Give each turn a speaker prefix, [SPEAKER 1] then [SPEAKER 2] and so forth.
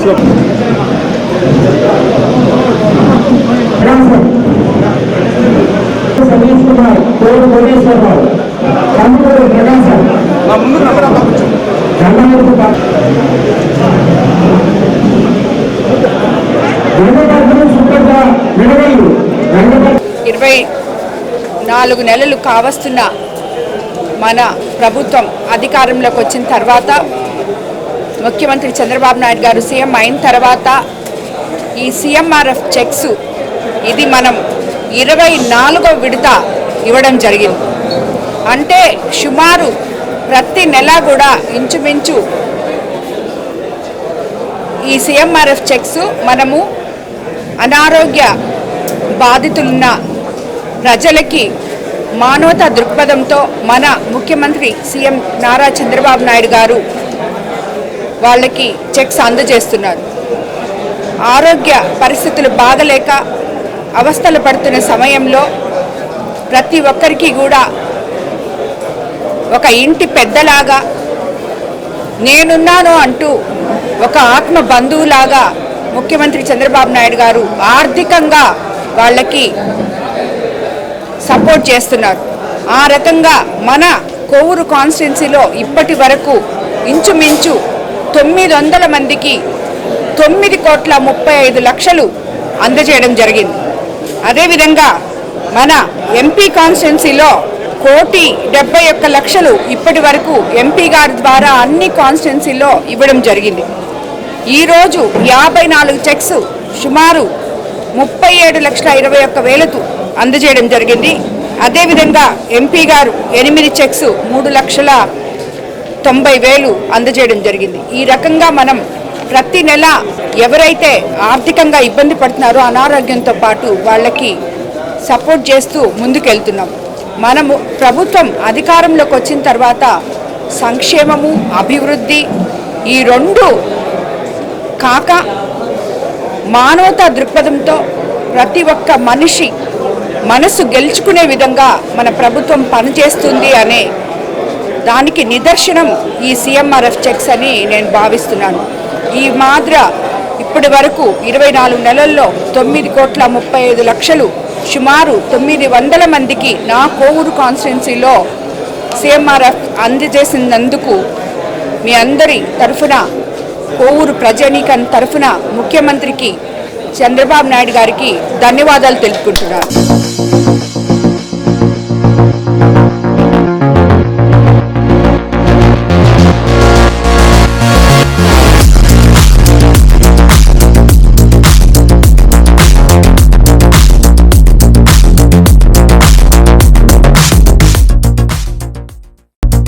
[SPEAKER 1] ఇరవై 4 నెలలు కావస్తున్న మన ప్రభుత్వం అధికారంలోకి వచ్చిన తర్వాత ముఖ్యమంత్రి చంద్రబాబు నాయుడు గారు సీఎం అయిన తర్వాత ఈ సీఎంఆర్ఎఫ్ చెక్స్ ఇది మనం 24వ విడత ఇవ్వడం జరిగింది. అంటే సుమారు ప్రతి నెల కూడా ఇంచుమించు ఈ సీఎంఆర్ఎఫ్ చెక్స్ మనము అనారోగ్య బాధితులున్న ప్రజలకి మానవతా దృక్పథంతో మన ముఖ్యమంత్రి సీఎం నారా చంద్రబాబు నాయుడు గారు వాళ్ళకి చెక్స్ అందజేస్తున్నారు. ఆరోగ్య పరిస్థితులు బాగలేక అవస్థలు పడుతున్న సమయంలో ప్రతి ఒక్కరికి కూడా ఒక ఇంటి పెద్దలాగా నేనున్నాను అంటూ ఒక ఆత్మ బంధువులాగా ముఖ్యమంత్రి చంద్రబాబు నాయుడు గారు ఆర్థికంగా వాళ్ళకి సపోర్ట్ చేస్తున్నారు. ఆ రకంగా మన కోవూరు కాన్స్టిట్యున్సీలో ఇప్పటి వరకు ఇంచుమించు 900 మందికి 9,35,00,000 అందజేయడం జరిగింది. అదేవిధంగా మన ఎంపీ కాన్స్టిట్యున్సీలో 1,71,00,000 ఇప్పటి వరకు ఎంపీ గారి ద్వారా అన్ని కాన్స్టిట్యున్సీలో ఇవ్వడం జరిగింది. ఈరోజు 54 చెక్స్ సుమారు 37,21,000 అందజేయడం జరిగింది. అదేవిధంగా ఎంపీ గారు 8 చెక్స్ 3,90,000 అందజేయడం జరిగింది. ఈ రకంగా మనం ప్రతి నెల ఎవరైతే ఆర్థికంగా ఇబ్బంది పడుతున్నారో అనారోగ్యంతో పాటు వాళ్ళకి సపోర్ట్ చేస్తూ ముందుకెళ్తున్నాం. మనము ప్రభుత్వం అధికారంలోకి వచ్చిన తర్వాత సంక్షేమము అభివృద్ధి ఈ రెండు కాక మానవతా దృక్పథంతో ప్రతి ఒక్క మనిషి మనసు గెలుచుకునే విధంగా మన ప్రభుత్వం పనిచేస్తుంది అనే దానికి నిదర్శనం ఈ సీఎంఆర్ఎఫ్ చెక్స్ అని నేను భావిస్తున్నాను. ఈ మాత్ర ఇప్పటి వరకు 24 నెలల్లో 9,35,00,000 సుమారు 900 మందికి నా కోవూరు కాన్స్టిట్యున్సీలో సీఎంఆర్ఎఫ్ అందజేసినందుకు మీ అందరి తరఫున కోవూరు ప్రజానీకం తరఫున ముఖ్యమంత్రికి చంద్రబాబు నాయుడు గారికి ధన్యవాదాలు తెలుపుకుంటున్నాను.